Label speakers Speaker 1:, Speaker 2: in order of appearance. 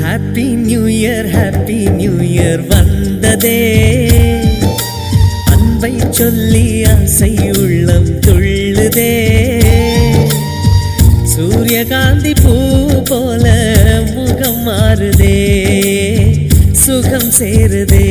Speaker 1: Happy new year வந்ததே. அன்பை சொல்லி ஆசை உள்ளம் துள்ளுதே. சூரியகாந்தி பூ போல முகம் மாறுதே, சுகம் சேருதே.